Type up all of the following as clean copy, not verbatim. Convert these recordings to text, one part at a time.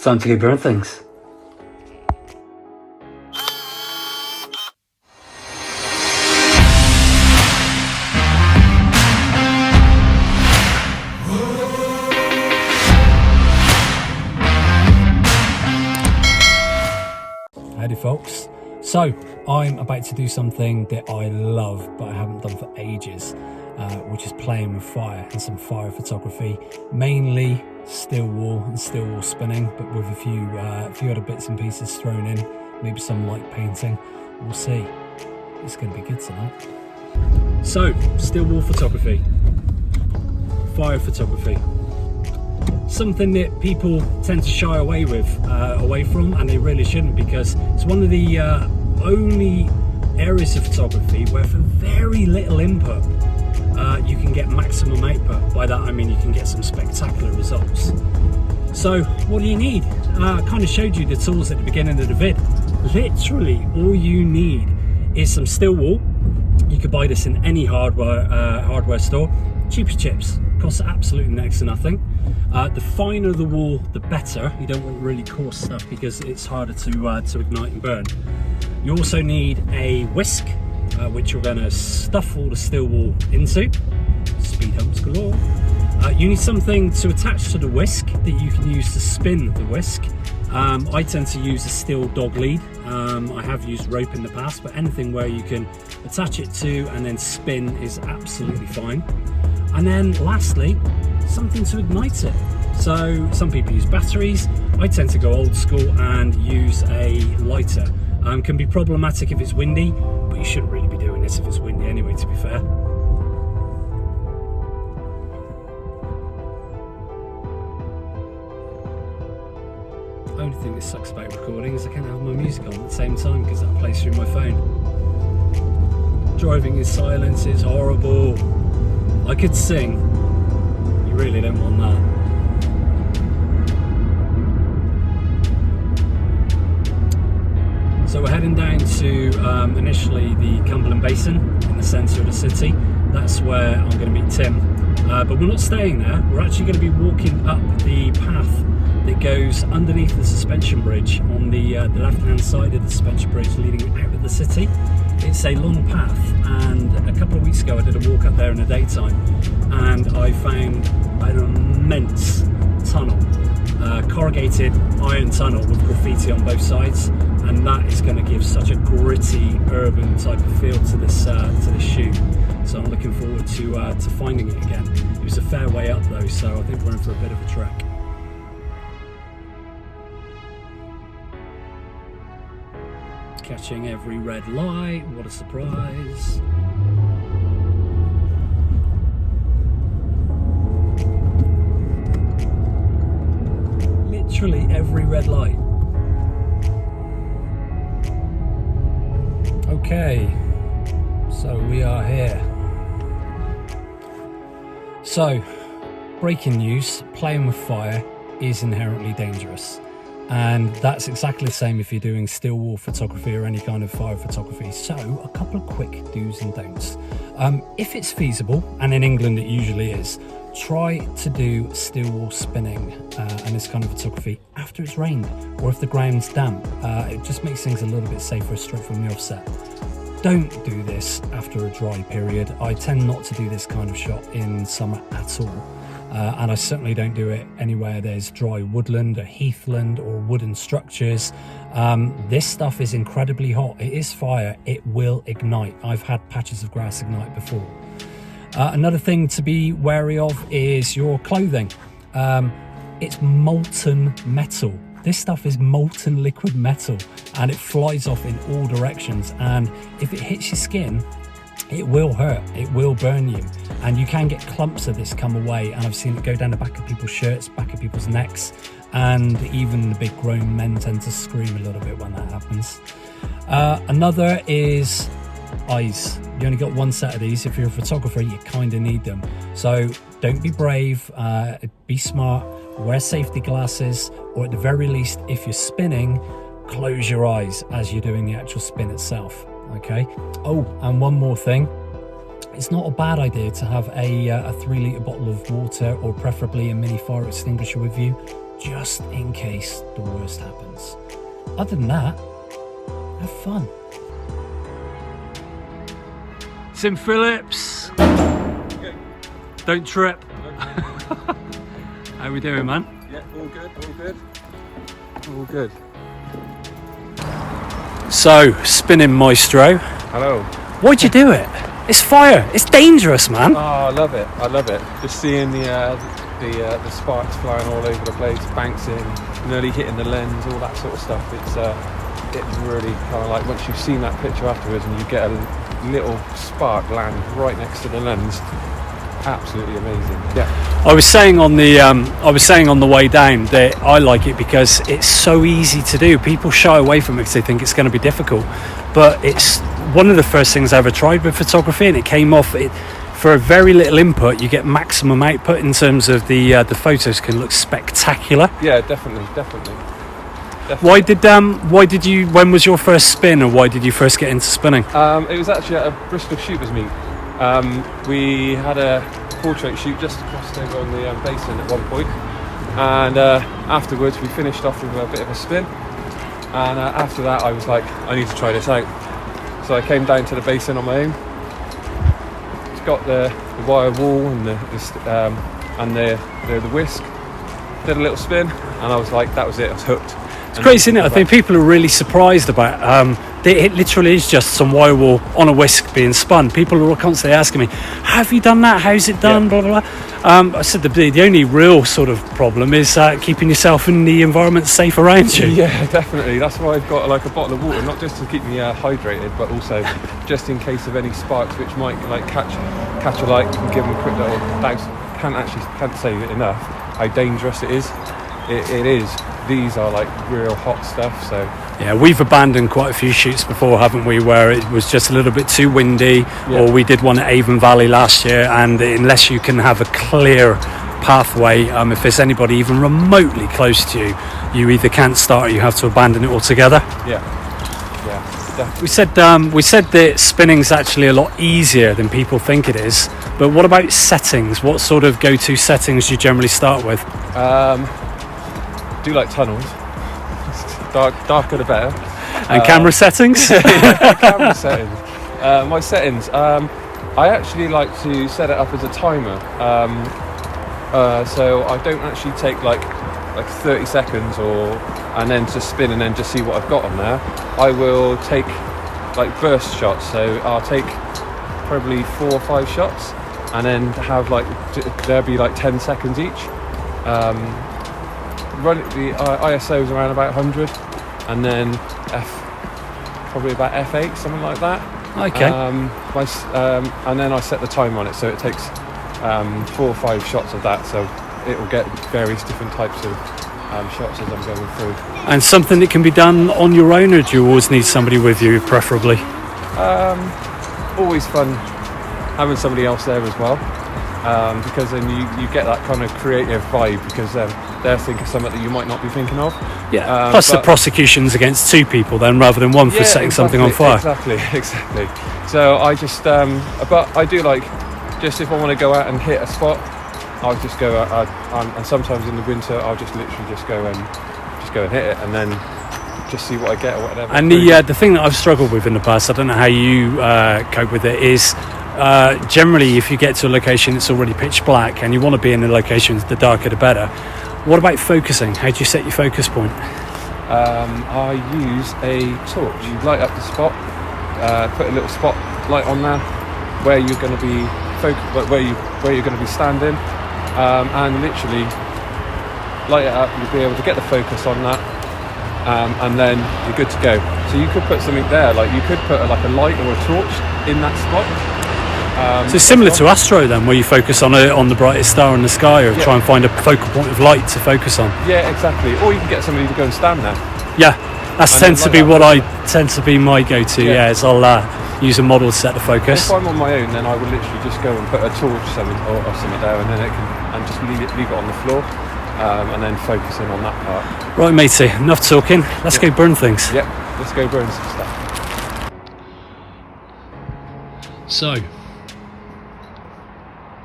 It's time to go burn things. Howdy folks. So I'm about to do something that I love but I haven't done for ages, which is playing with fire and some fire photography, mainly still wall and still wall spinning, but with a few other bits and pieces thrown in, maybe some light painting. We'll see. It's going to be good tonight. So still wall photography, fire photography, something that people tend to shy away from, and they really shouldn't, because it's one of the only areas of photography where for very little input you can get maximum output. By that I mean you can get some spectacular results. So what do you need? I kind of showed you the tools at the beginning of the vid. Literally all you need is some still wool. You could buy this in any hardware store, cheap as chips, costs absolutely next to nothing. The finer the wool, the better. You don't want really coarse stuff because it's harder to ignite and burn. You also need a whisk, which you're going to stuff all the still wool into. Speed humps galore. You need something to attach to the whisk that you can use to spin the whisk. I tend to use a steel dog lead. I have used rope in the past, but anything where you can attach it to and then spin is absolutely fine. And then lastly, something to ignite it. So some people use batteries. I tend to go old school and use a lighter. Can be problematic if it's windy, but you shouldn't really be doing this if it's windy anyway, to be fair. Only thing that sucks about recording is I can't have my music on at the same time because that plays through my phone. Driving in silence is horrible. I could sing. You really don't want that. So we're heading down to initially the Cumberland Basin in the centre of the city. That's where I'm going to meet Tim. But we're not staying there. We're actually going to be walking up the path that goes underneath the suspension bridge on the left-hand side of the suspension bridge leading out of the city. It's a long path, and a couple of weeks ago I did a walk up there in the daytime and I found an immense tunnel, corrugated iron tunnel with graffiti on both sides, and that is going to give such a gritty urban type of feel to this shoot. So I'm looking forward to finding it again. It was a fair way up though, so I think we're in for a bit of a trek. Catching every red light, what a surprise. Literally every red light. Okay, so we are here. So, breaking news, playing with fire is inherently dangerous. And that's exactly the same if you're doing still wall photography or any kind of fire photography. So a couple of quick do's and don'ts. If it's feasible, and in England it usually is, try to do still wall spinning and this kind of photography after it's rained or if the ground's damp. It just makes things a little bit safer straight from the offset. Don't do this after a dry period. I tend not to do this kind of shot in summer at all. And I certainly don't do it anywhere there's dry woodland or heathland or wooden structures. This stuff is incredibly hot. It is fire. It will ignite. I've had patches of grass ignite before. Another thing to be wary of is your clothing. It's molten metal. This stuff is molten liquid metal and it flies off in all directions. And if it hits your skin, it will hurt, it will burn you, and you can get clumps of this come away, and I've seen it go down the back of people's shirts, back of people's necks, and even the big grown men tend to scream a little bit when that happens. Another is eyes. You only got one set of these. If you're a photographer, you kind of need them. So don't be brave, be smart, wear safety glasses, or at the very least, if you're spinning, close your eyes as you're doing the actual spin itself. Okay. Oh, and one more thing. It's not a bad idea to have a 3 litre bottle of water, or preferably a mini fire extinguisher with you, just in case the worst happens. Other than that, have fun. Sim Phillips. Good. Don't trip. How we doing, man? Yeah, all good, all good. All good. So, spinning maestro. Hello. Why'd you do it? It's fire. It's dangerous, man. Oh, I love it. I love it. Just seeing the sparks flying all over the place, bouncing, nearly hitting the lens, all that sort of stuff. It's really kind of like once you've seen that picture afterwards and you get a little spark land right next to the lens. Absolutely amazing. Yeah. I was saying on the way down that I like it because it's so easy to do. People shy away from it because they think it's going to be difficult, but it's one of the first things I ever tried with photography, and it came off. For a very little input, you get maximum output in terms of the photos can look spectacular. Yeah, definitely. Why did you? When was your first spin, or why did you first get into spinning? It was actually at a Bristol shooters meet. We had a portrait shoot just across over on the basin at one point, and afterwards we finished off with a bit of a spin, and after that I was like, I need to try this out. So I came down to the basin on my own, got the wire wall and the whisk, did a little spin, and I was like, that was it, I was hooked. It's crazy, isn't it? I think people are really surprised about it literally is just some wire wool on a whisk being spun. People are constantly asking me, have you done that? How's it done? Yeah. Blah, blah, blah. I said the only real sort of problem is keeping yourself in the environment safe around you. Yeah, definitely. That's why I've got like a bottle of water, not just to keep me hydrated, but also just in case of any sparks which might like catch a light and give them a quick little douse. Can't say it enough how dangerous it is. It is. These are like real hot stuff, so yeah, we've abandoned quite a few shoots before, haven't we, where it was just a little bit too windy, or we did one at Avon Valley last year, and unless you can have a clear pathway, if there's anybody even remotely close to you, you either can't start or you have to abandon it altogether. Yeah, definitely. We said that spinning's actually a lot easier than people think it is, but what about settings? What sort of go-to settings do you generally start with? Do like tunnels, darker the better. And camera settings? Camera settings. My settings, I actually like to set it up as a timer, so I don't actually take like 30 seconds and then just spin and then just see what I've got on there. I will take like burst shots, so I'll take probably 4 or 5 shots and then have like there'll be like 10 seconds each. Run the ISO's around about 100, and then probably about f8, something like that. Okay. And then I set the timer on it, so it takes 4 or 5 shots of that, so it will get various different types of shots as I'm going through. And something that can be done on your own, or do you always need somebody with you, preferably? Always fun having somebody else there as well. Because then you get that kind of creative vibe, because they're thinking something that you might not be thinking of. Yeah. Plus the prosecution's against 2 people then, rather than 1 for setting something on fire. Exactly. So I just, but I do like, just if I want to go out and hit a spot, I'll just go out, and sometimes in the winter I'll just literally just go and hit it, and then just see what I get or whatever. And the thing that I've struggled with in the past, I don't know how you cope with it, is generally if you get to a location that's already pitch black and you want to be in the locations, the darker the better. What about focusing? How do you set your focus point? I use a torch. You light up the spot, put a little spot light on there where you're going to be where you're going to be standing, and literally light it up. You'll be able to get the focus on that, and then you're good to go. So you could put something there, like you could put a light or a torch in that spot. So it's similar to Astro then, where you focus on the brightest star in the sky, or try and find a focal point of light to focus on. Yeah, exactly. Or you can get somebody to go and stand there. Yeah, that tends to be what I tend to be my go-to. Yeah, is I'll use a model to set the focus. If I'm on my own, then I would literally just go and put a torch or something there, and then just leave it on the floor, and then focus in on that part. Right, matey. Enough talking. Let's go burn things. Yep, let's go burn some stuff. So,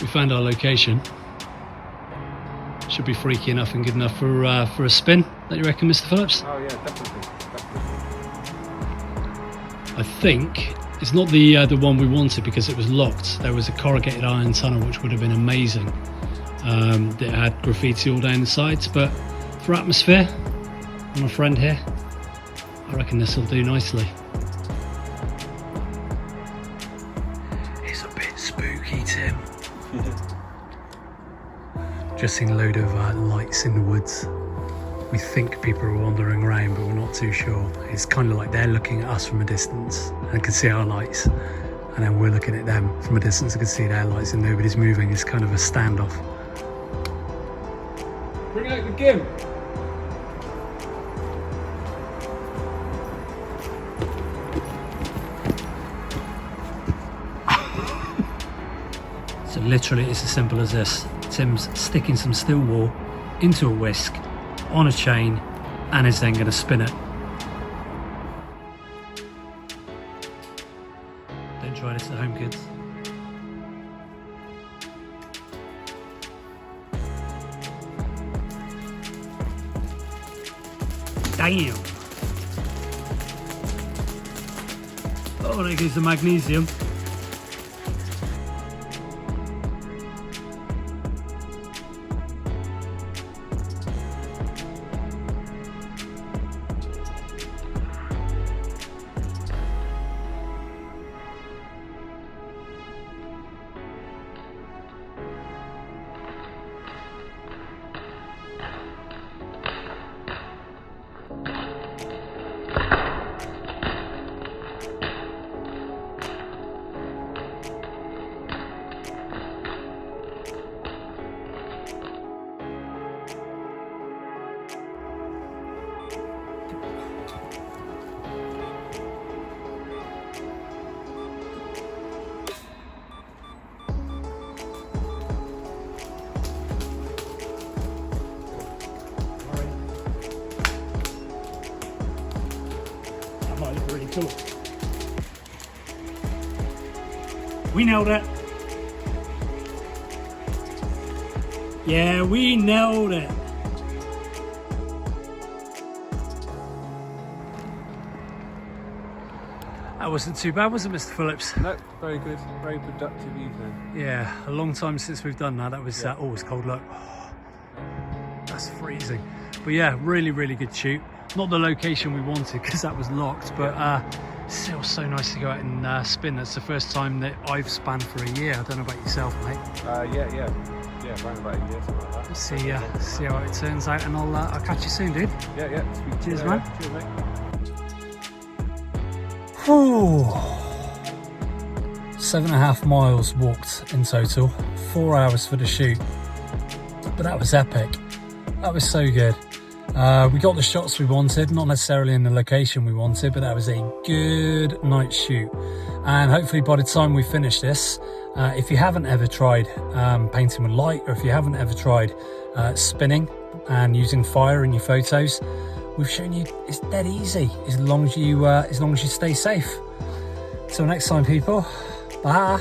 we found our location. should be freaky enough and good enough for a spin. Don't you reckon, Mr. Phillips? Oh yeah, definitely. I think it's not the one we wanted because it was locked. There was a corrugated iron tunnel which would have been amazing. That had graffiti all down the sides, but for atmosphere, and my friend here, I reckon this will do nicely. It's a bit spooky, Tim. Just seen a load of lights in the woods. We think people are wandering around, but we're not too sure. It's kind of like they're looking at us from a distance and can see our lights, and then we're looking at them from a distance and can see their lights, and nobody's moving. It's kind of a standoff. Bring out the gimp. So literally it's as simple as this. Tim's sticking some steel wool into a whisk on a chain and is then going to spin it. Don't try this at home, kids. Damn! Oh, there goes the magnesium. That might look really cool. We nailed it. Yeah, we nailed it. That wasn't too bad, was it, Mr. Phillips? No, very good, very productive evening. Yeah, a long time since we've done that. That was always cold luck. Oh, that's freezing. But yeah, really, really good shoot. Not the location we wanted because that was locked, but still so nice to go out and spin. That's the first time that I've spun for a year. I don't know about yourself, mate. Yeah, around about a year, something like that. See how it turns out, and I'll catch you soon, dude. Yeah. Cheers, man. Cheers, mate. Whew. 7.5 miles walked in total, 4 hours for the shoot, but that was epic. That was so good. We got the shots we wanted, not necessarily in the location we wanted, but that was a good night shoot. And hopefully by the time we finish this, if you haven't ever tried painting with light, or if you haven't ever tried spinning and using fire in your photos, we've shown you it's dead easy as long as you stay safe. Till next time, people. Bye.